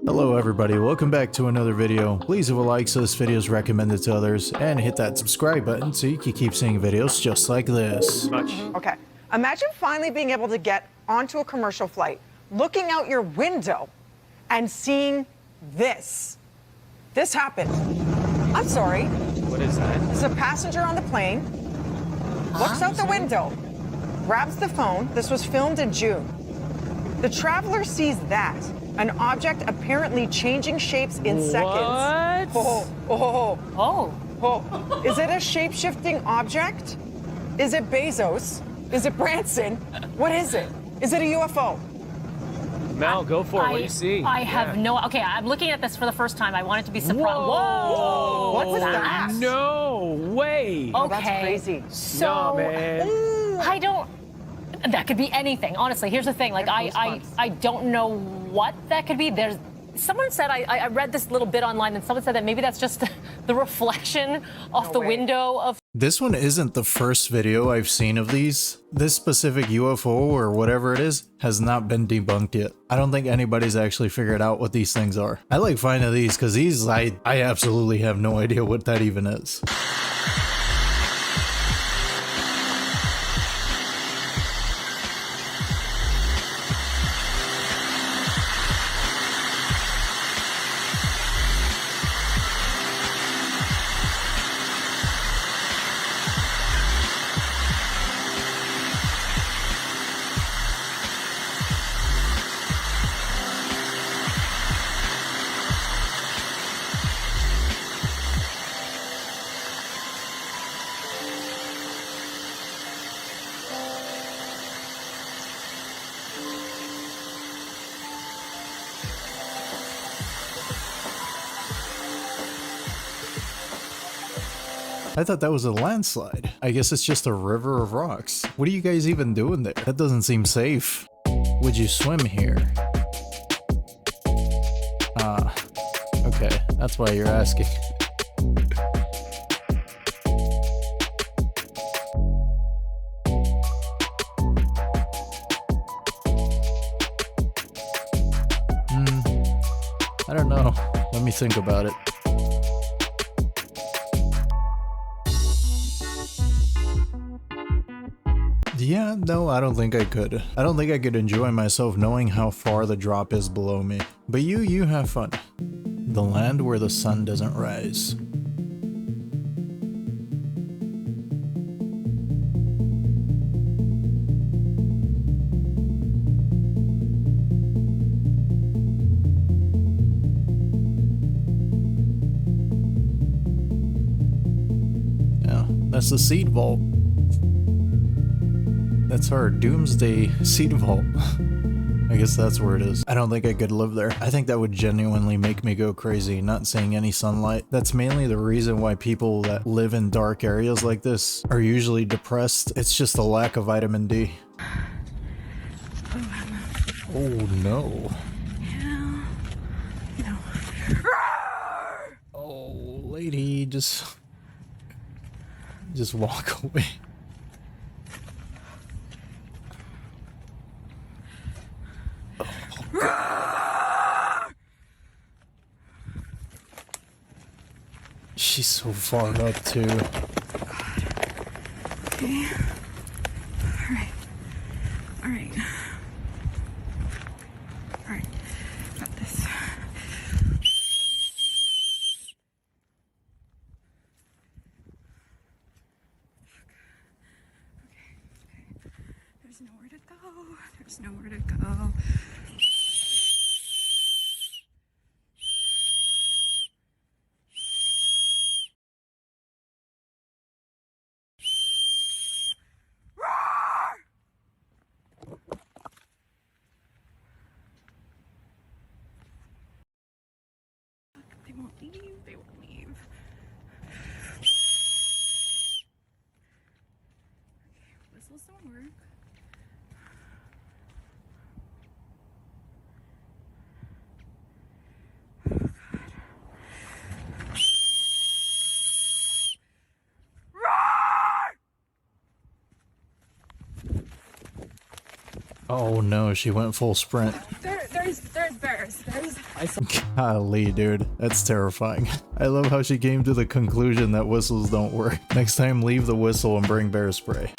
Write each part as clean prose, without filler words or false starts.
Hello everybody, welcome back to another video. Please leave a like so this video is recommended to others, and hit that subscribe button so you can keep seeing videos just like this. Okay, imagine finally being able to get onto a commercial flight, looking out your window, and seeing this. This happened. I'm sorry. What is that? There's a passenger on the plane, looks out the window, grabs the phone. This was filmed in June. The traveler sees that. An object apparently changing shapes in seconds. Oh. Is it a shape-shifting object? Is it Bezos? Is it Branson? What is it? Is it a UFO? Mel, go for it. What do you see? I have no... Okay, I'm looking at this for the first time. I want it to be surprised. Whoa! What was that? No way! Okay. Oh, that's crazy. So, No, man. I don't... That could be anything. Honestly, here's the thing. Like, I don't know what that could be. There's... Someone said, I read this little bit online, and someone said that maybe that's just the reflection off the window of... This one isn't the first video I've seen of these. This specific UFO or whatever it is has not been debunked yet. I don't think anybody's actually figured out what these things are. I like finding these because these, I absolutely have no idea what that even is. I thought that was a landslide. I guess it's just a river of rocks. What are you guys even doing there? That doesn't seem safe. Would you swim here? Okay, that's why you're asking. I don't know. Let me think about it. Yeah, no, I don't think I could. I don't think I could enjoy myself knowing how far the drop is below me. But you have fun. The land where the sun doesn't rise. Yeah, that's the seed vault. That's our doomsday seed vault. I guess that's where it is. I don't think I could live there. I think that would genuinely make me go crazy, not seeing any sunlight. That's mainly the reason why people that live in dark areas like this are usually depressed. It's just a lack of vitamin D. Oh no. No. Oh, lady, just walk away. She's so far up too. Okay. All right. Got this. Okay. There's nowhere to go. They won't leave. Okay, whistles don't work. Oh no, she went full sprint. They're There's bears. Golly, dude. That's terrifying. I love how she came to the conclusion that whistles don't work. Next time, leave the whistle and bring bear spray.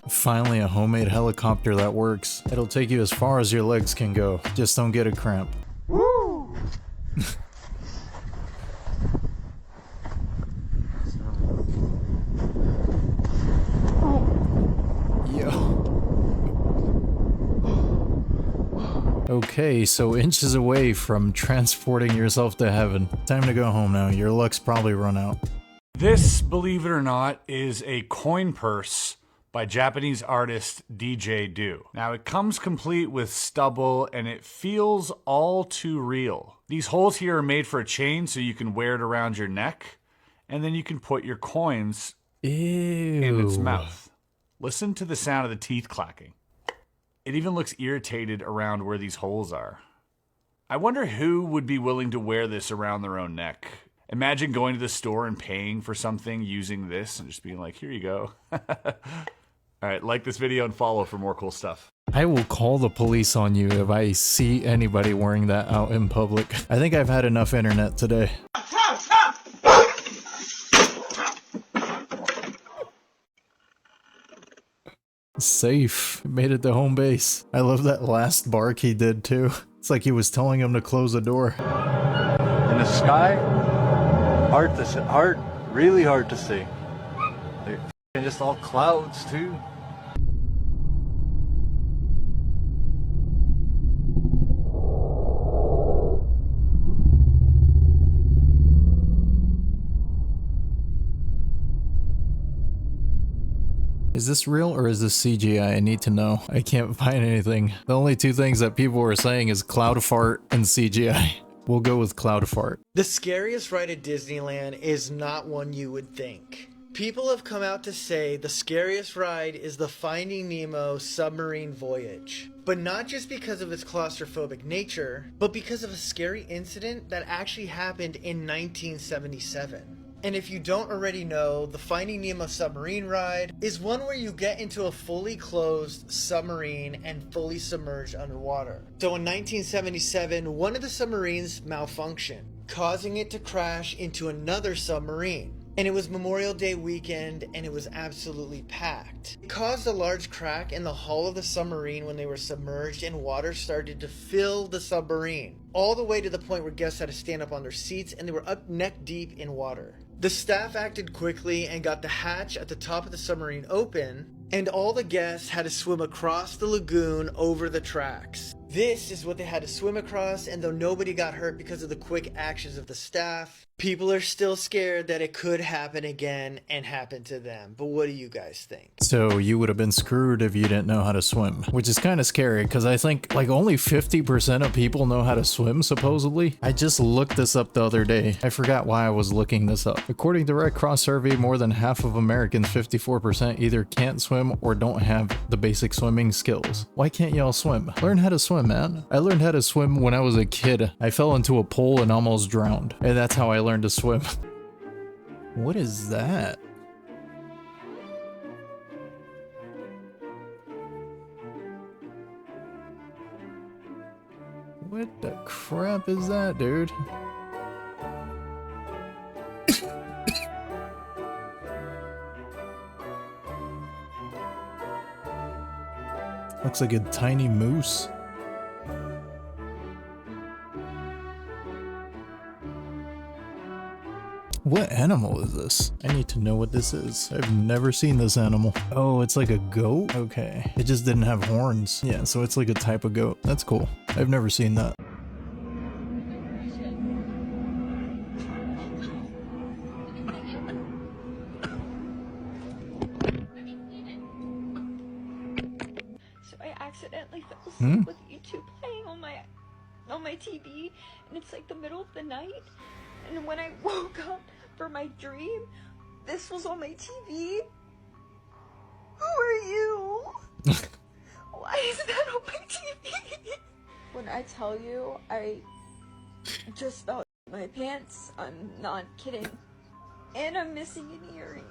Finally, a homemade helicopter that works. It'll take you as far as your legs can go. Just don't get a cramp. Woo! Yo. Okay, so inches away from transporting yourself to heaven. Time to go home now. Your luck's probably run out. This, believe it or not, is a coin purse by Japanese artist DJ Do. Now it comes complete with stubble and it feels all too real. These holes here are made for a chain so you can wear it around your neck and then you can put your coins in its mouth. Listen to the sound of the teeth clacking. It even looks irritated around where these holes are. I wonder who would be willing to wear this around their own neck. Imagine going to the store and paying for something using this and just being like, here you go. All right, like this video and follow for more cool stuff. I will call the police on you if I see anybody wearing that out in public. I think I've had enough internet today. Safe. Made it to home base. I love that last bark he did too. It's like he was telling him to close the door. In the sky, really hard to see. They're just all clouds too. Is this real or is this CGI? I need to know. I can't find anything. The only two things that people were saying is cloud fart and CGI. We'll go with cloud fart. The scariest ride at Disneyland is not one you would think. People have come out to say the scariest ride is the Finding Nemo submarine voyage. But not just because of its claustrophobic nature, but because of a scary incident that actually happened in 1977. And if you don't already know, the Finding Nemo submarine ride is one where you get into a fully closed submarine and fully submerged underwater. So in 1977, one of the submarines malfunctioned, causing it to crash into another submarine. And it was Memorial Day weekend and it was absolutely packed. It caused a large crack in the hull of the submarine when they were submerged and water started to fill the submarine, all the way to the point where guests had to stand up on their seats and they were up neck deep in water. The staff acted quickly and got the hatch at the top of the submarine open, and all the guests had to swim across the lagoon over the tracks. This is what they had to swim across, and though nobody got hurt because of the quick actions of the staff, people are still scared that it could happen again and happen to them. But what do you guys think? So you would have been screwed if you didn't know how to swim, which is kind of scary because I think like only 50% of people know how to swim, supposedly. I just looked this up the other day. I forgot why I was looking this up. According to Red Cross survey, more than half of Americans, 54%, either can't swim or don't have the basic swimming skills. Why can't y'all swim? Learn how to swim, man. I learned how to swim when I was a kid. I fell into a pool and almost drowned, and that's how I learned to swim. What is that? What the crap is that, dude? Looks like a tiny moose. What animal is this? I need to know what this is. I've never seen this animal. Oh, it's like a goat? Okay. It just didn't have horns. Yeah, so it's like a type of goat. That's cool. I've never seen that. So I accidentally fell asleep with YouTube playing on my TV, and it's like the middle of the night, and when I woke up for my dream, this was on my TV. Who are you? Why is that on my TV? When I tell you, I just about my pants. I'm not kidding. And I'm missing an earring.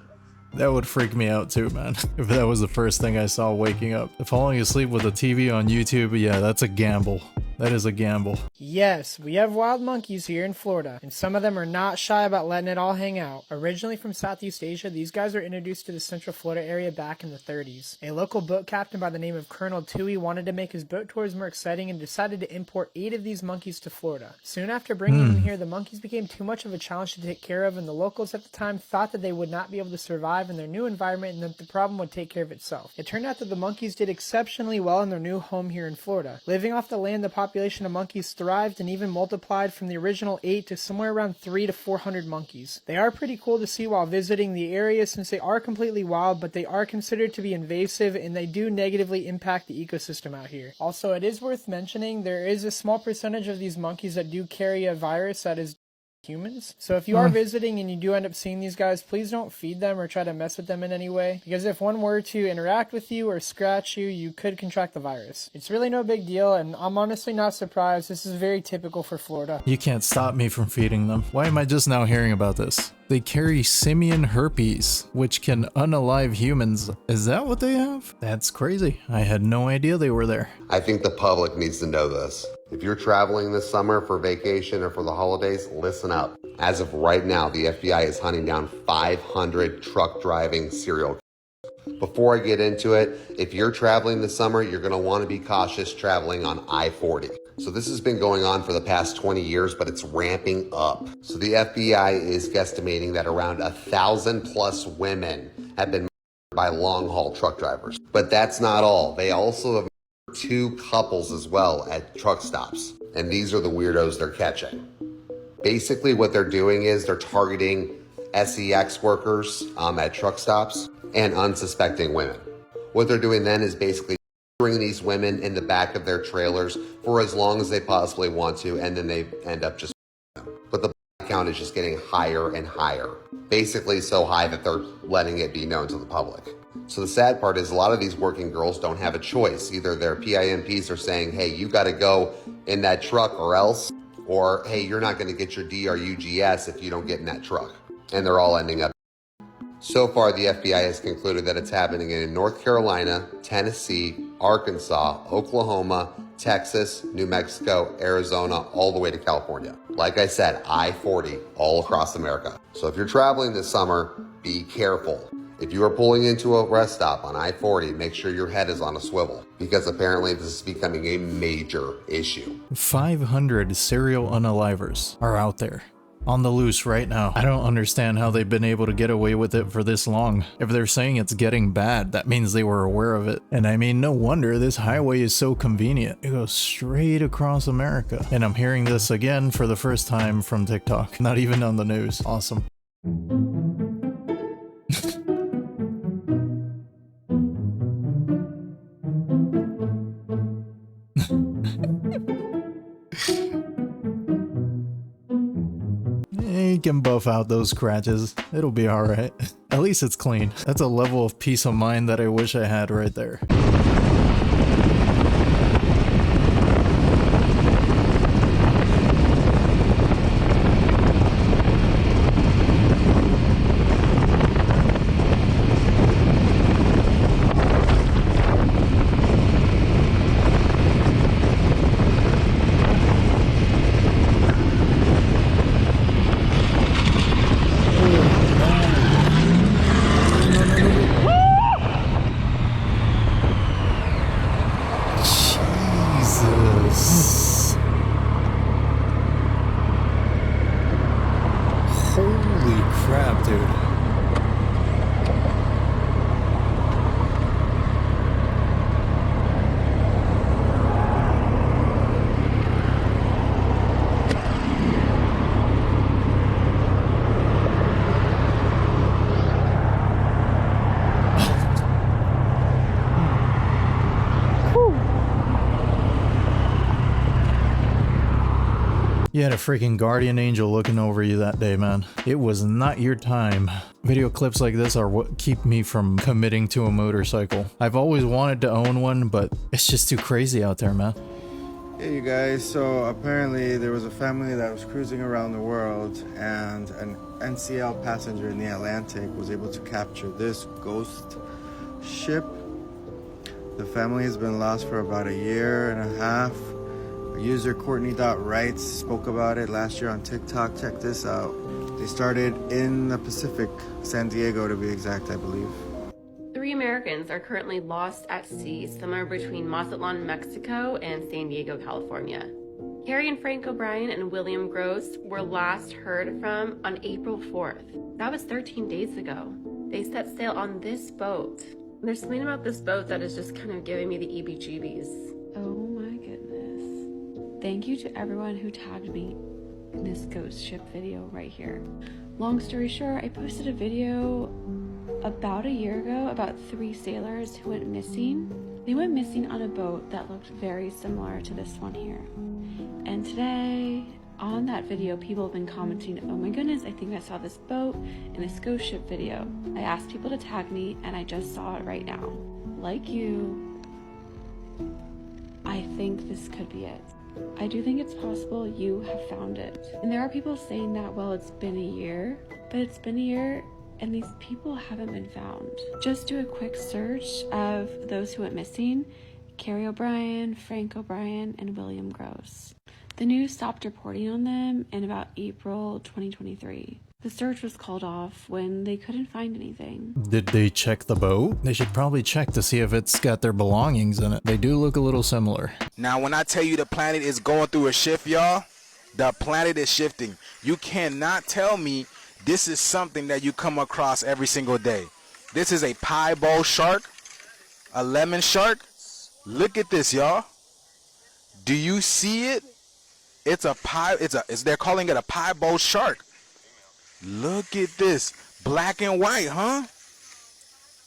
That would freak me out too, man. If that was the first thing I saw waking up. Falling asleep with a TV on YouTube, yeah, that's a gamble. That is a gamble. Yes, we have wild monkeys here in Florida, and some of them are not shy about letting it all hang out. Originally from Southeast Asia, these guys were introduced to the Central Florida area back in the 30s. A local boat captain by the name of Colonel Tui wanted to make his boat tours more exciting and decided to import 8 of these monkeys to Florida. Soon after bringing them here, the monkeys became too much of a challenge to take care of, and the locals at the time thought that they would not be able to survive in their new environment and that the problem would take care of itself. It turned out that the monkeys did exceptionally well in their new home here in Florida. Living off the land, the population of monkeys thrived and even multiplied from the original 8 to somewhere around 300 to 400 monkeys. They are pretty cool to see while visiting the area since they are completely wild, but they are considered to be invasive and they do negatively impact the ecosystem out here. Also, it is worth mentioning there is a small percentage of these monkeys that do carry a virus that is humans. So if you are visiting and you do end up seeing these guys, please don't feed them or try to mess with them in any way, because if one were to interact with you or scratch you, you could contract the virus. It's really no big deal, and I'm honestly not surprised. This is very typical for Florida. You can't stop me from feeding them. Why am I just now hearing about this? They carry simian herpes, which can unalive humans. Is that what they have? That's crazy. I had no idea they were there. I think the public needs to know this. If you're traveling this summer for vacation or for the holidays, listen up. As of right now, the FBI is hunting down 500 truck driving serial killers. Before I get into it, if you're traveling this summer, you're going to want to be cautious traveling on I-40. So this has been going on for the past 20 years, but it's ramping up. So the FBI is guesstimating that around 1,000 plus women have been murdered by long haul truck drivers. But that's not all. They also have 2 couples as well at truck stops. And these are the weirdos they're catching. Basically what they're doing is they're targeting sex workers at truck stops and unsuspecting women. What they're doing then is basically bring these women in the back of their trailers for as long as they possibly want to, and then they end up just them. But the count is just getting higher and higher. Basically so high that they're letting it be known to the public. So the sad part is a lot of these working girls don't have a choice. Either their PIMPs are saying, hey, you got to go in that truck or else, or hey, you're not going to get your DRUGS if you don't get in that truck. And they're all ending up. So far, the FBI has concluded that it's happening in North Carolina, Tennessee, Arkansas, Oklahoma, Texas, New Mexico, Arizona, all the way to California. Like I said, I-40 all across America. So if you're traveling this summer, be careful. If you are pulling into a rest stop on I-40, make sure your head is on a swivel, because apparently this is becoming a major issue. 500 serial unalivers are out there on the loose right now. I don't understand how they've been able to get away with it for this long. If they're saying it's getting bad, that means they were aware of it. And I mean, no wonder this highway is so convenient. It goes straight across America. And I'm hearing this again for the first time from TikTok, not even on the news. Awesome. You can buff out those scratches. It'll be alright. At least it's clean. That's a level of peace of mind that I wish I had right there. Jesus. Holy crap, dude. You had a freaking guardian angel looking over you that day, man. It was not your time. Video clips like this are what keep me from committing to a motorcycle. I've always wanted to own one, but it's just too crazy out there, man. Hey you guys, so apparently there was a family that was cruising around the world and an NCL passenger in the Atlantic was able to capture this ghost ship. The family has been lost for about a year and a half. User Courtney.Wrights spoke about it last year on TikTok. Check this out. They started in the Pacific, San Diego to be exact, I believe. 3 Americans are currently lost at sea somewhere between Mazatlan, Mexico and San Diego, California. Carrie and Frank O'Brien and William Gross were last heard from on April 4th. That was 13 days ago. They set sail on this boat. There's something about this boat that is just kind of giving me the EBGBs. Oh my goodness. Thank you to everyone who tagged me in this ghost ship video right here. Long story short, I posted a video about a year ago about 3 sailors who went missing. They went missing on a boat that looked very similar to this one here. And today, on that video, people have been commenting, oh my goodness, I think I saw this boat in this ghost ship video. I asked people to tag me and I just saw it right now. Like you, I think this could be it. I do think it's possible you have found it. And there are people saying that, well, it's been a year, but it's been a year and these people haven't been found. Just do a quick search of those who went missing: Carrie O'Brien, Frank O'Brien, and William Gross. The news stopped reporting on them in about April 2023. The search was called off when they couldn't find anything. Did they check the boat? They should probably check to see if it's got their belongings in it. They do look a little similar. Now, when I tell you the planet is going through a shift, y'all, the planet is shifting. You cannot tell me this is something that you come across every single day. This is a piebald shark, a lemon shark. Look at this, y'all. Do you see it? It's a they're calling it a piebald shark. Look at this, black and white, huh?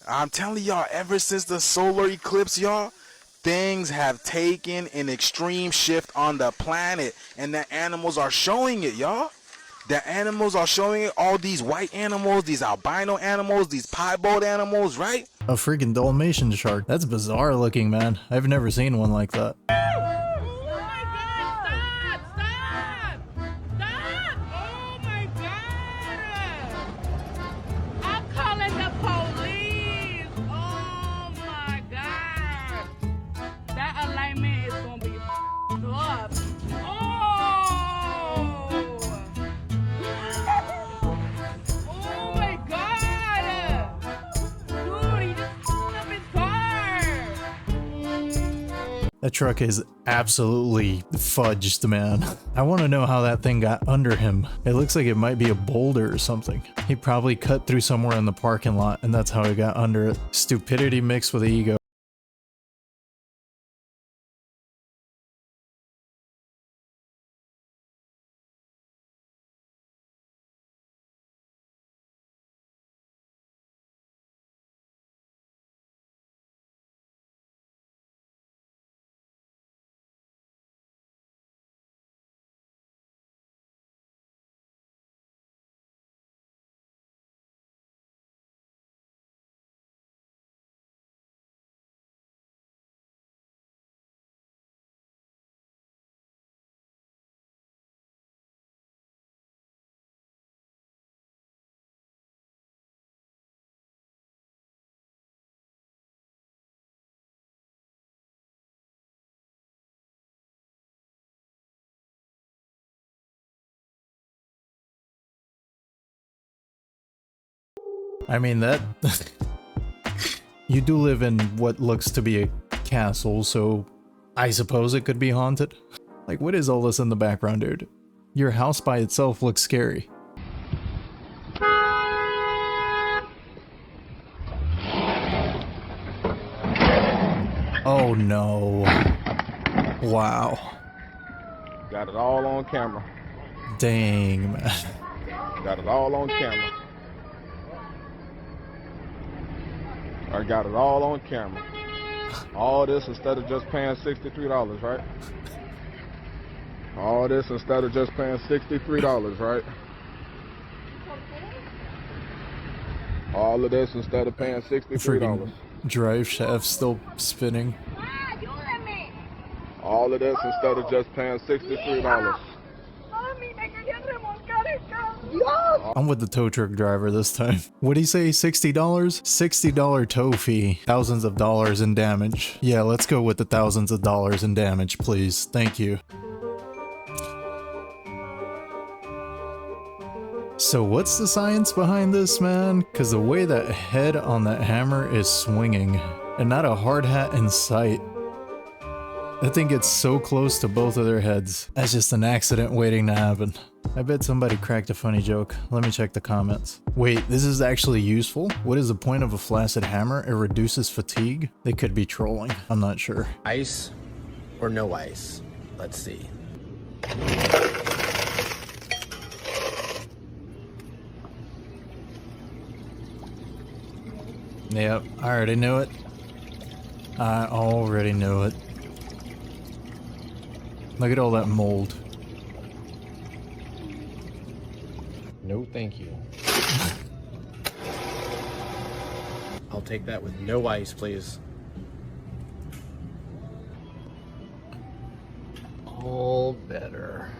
I'm telling y'all, ever since the solar eclipse, y'all, things have taken an extreme shift on the planet, and the animals are showing it, y'all. The animals are showing it. All these white animals, these albino animals, these piebald animals, right? A freaking Dalmatian shark. That's bizarre looking, man. I've never seen one like that. That truck is absolutely fudged, man. I want to know how that thing got under him. It looks like it might be a boulder or something. He probably cut through somewhere in the parking lot, and that's how he got under it. Stupidity mixed with ego. I mean, that... You do live in what looks to be a castle, so I suppose it could be haunted. Like, what is all this in the background, dude? Your house by itself looks scary. Oh no. Wow. Got it all on camera. Dang, man. Got it all on camera. I got it all on camera. All this instead of just paying $63, right? All this instead of just paying $63, right? All of this instead of paying $63. Freaking drive shaft still spinning. All of this instead of just paying $63. I'm with the tow truck driver this time. What'd he say, $60? $60 tow fee, thousands of dollars in damage. Yeah, let's go with the thousands of dollars in damage, please. Thank you. So what's the science behind this, man? Because the way that head on that hammer is swinging, and not a hard hat in sight. That thing gets so close to both of their heads. That's just an accident waiting to happen. I bet somebody cracked a funny joke. Let me check the comments. Wait, this is actually useful? What is the point of a flaccid hammer? It reduces fatigue? They could be trolling. I'm not sure. Ice or no ice? Let's see. Yep, I already knew it. I already knew it. Look at all that mold. No, thank you. I'll take that with no ice, please. All better.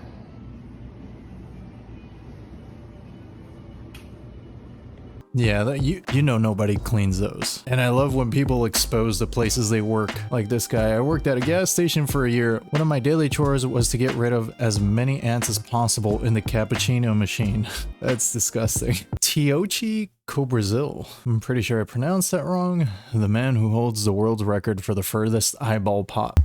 Yeah, you know nobody cleans those. And I love when people expose the places they work. Like this guy, I worked at a gas station for a year. One of my daily chores was to get rid of as many ants as possible in the cappuccino machine. That's disgusting. Tiochi Cobrazil. I'm pretty sure I pronounced that wrong. The man who holds the world's record for the furthest eyeball pop.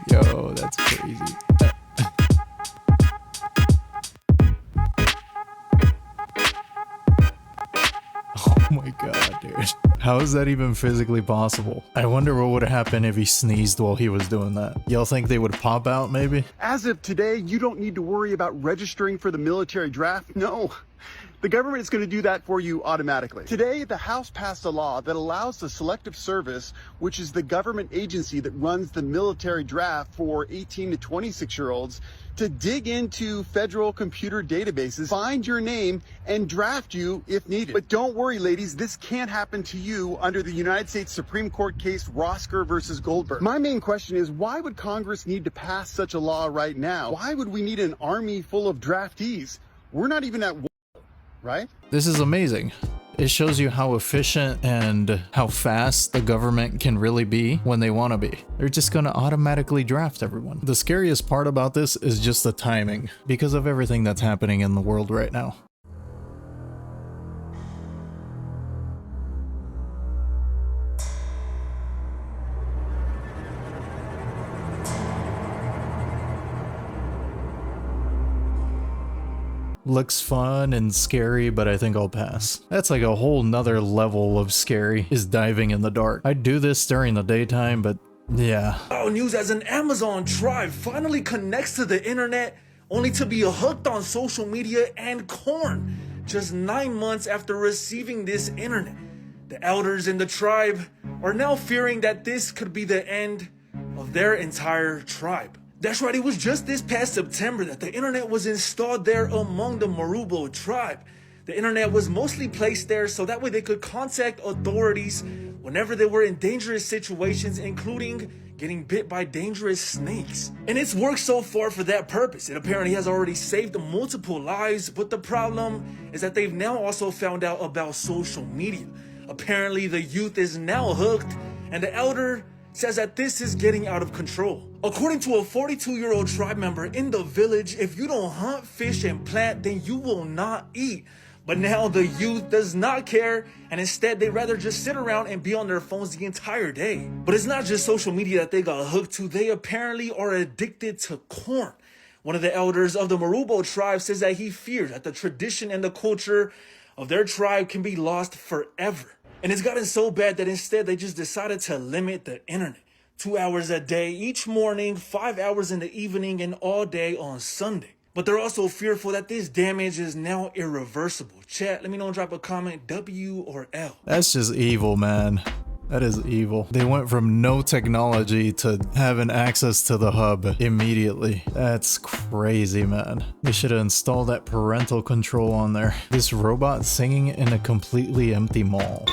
Yo, that's crazy. Oh my god, dude. How is that even physically possible? I wonder what would have happened if he sneezed while he was doing that. Y'all think they would pop out, maybe? As of today, you don't need to worry about registering for the military draft. No. The government is going to do that for you automatically. Today, the House passed a law that allows the Selective Service, which is the government agency that runs the military draft for 18 to 26-year-olds, to dig into federal computer databases, find your name, and draft you if needed. But don't worry, ladies, this can't happen to you under the United States Supreme Court case Rosker versus Goldberg. My main question is, why would Congress need to pass such a law right now? Why would we need an army full of draftees? We're not even at war, right? This is amazing. It shows you how efficient and how fast the government can really be when they want to be. They're just going to automatically draft everyone. The scariest part about this is just the timing, because of everything that's happening in the world right now. Looks fun and scary, but I think I'll pass. That's like a whole nother level of scary, is diving in the dark. I'd do this during the daytime, but yeah. Oh, news as an Amazon tribe finally connects to the internet, only to be hooked on social media and corn. Just 9 months after receiving this internet, the elders in the tribe are now fearing that this could be the end of their entire tribe. That's right, it was just this past September that the internet was installed there among the Marubo tribe. The internet was mostly placed there so that way they could contact authorities whenever they were in dangerous situations, including getting bit by dangerous snakes. And it's worked so far for that purpose. It apparently has already saved multiple lives, but the problem is that they've now also found out about social media. Apparently the youth is now hooked, and the elder says that this is getting out of control. According to a 42-year-old tribe member in the village, if you don't hunt, fish, and plant, then you will not eat. But now the youth does not care, and instead they'd rather just sit around and be on their phones the entire day. But it's not just social media that they got hooked to, they apparently are addicted to corn. One of the elders of the Marubo tribe says that he fears that the tradition and the culture of their tribe can be lost forever. And it's gotten so bad that instead they just decided to limit the internet. 2 hours a day each morning, 5 hours in the evening, and all day on Sunday. But they're also fearful that this damage is now irreversible. Chat, let me know, drop a comment, W or L. That's just evil, man. That is evil. They went from no technology to having access to the hub immediately. That's crazy, man. They should have installed that parental control on there. This robot singing in a completely empty mall.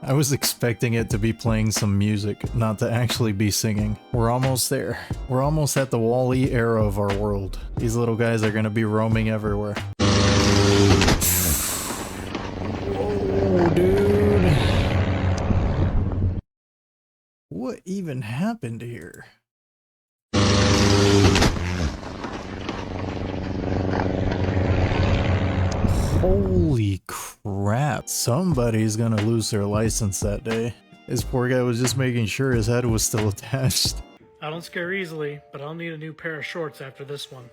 I was expecting it to be playing some music, not to actually be singing. We're almost there. We're almost at the Wall-E era of our world. These little guys are gonna be roaming everywhere. Whoa, dude. What even happened here? Holy crap. Somebody's gonna lose their license that day. This poor guy was just making sure his head was still attached. I don't scare easily, but I'll need a new pair of shorts after this one.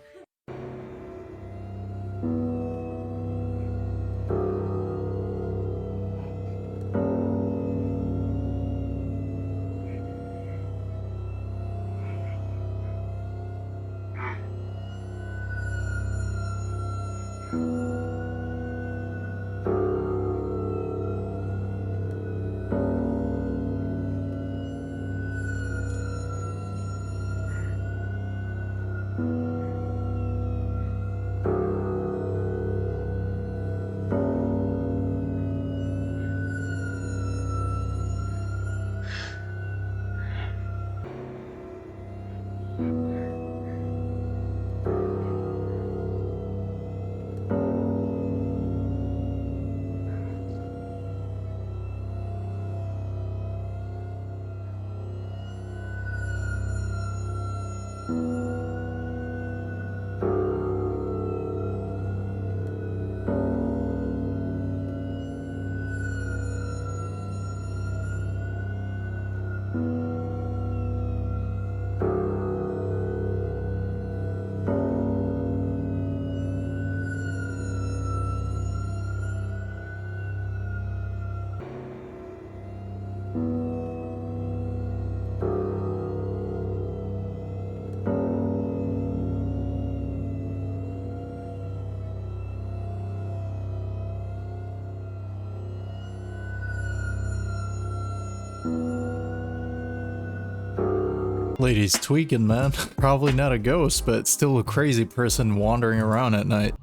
Lady's tweaking, man. Probably not a ghost, but still a crazy person wandering around at night.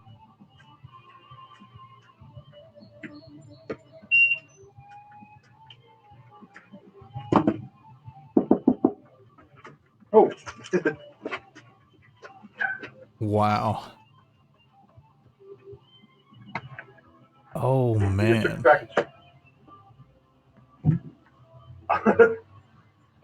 Oh. Wow. Oh, man.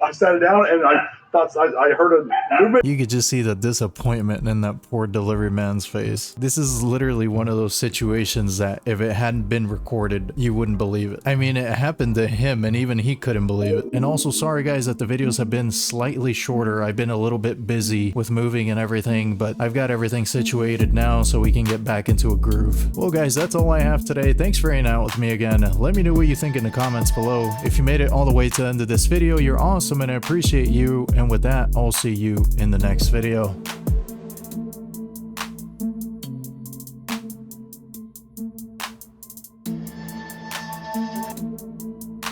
I sat it down and I thought I heard a movement. You could just see the disappointment in that poor delivery man's face. This is literally one of those situations that if it hadn't been recorded, you wouldn't believe it. I mean, it happened to him and even he couldn't believe it. And also, sorry guys that the videos have been slightly shorter. I've been a little bit busy with moving and everything, but I've got everything situated now so we can get back into a groove. Well guys, that's all I have today. Thanks for hanging out with me again. Let me know what you think in the comments below. If you made it all the way to the end of this video, you're awesome and I appreciate you. And with that, I'll see you in the next video.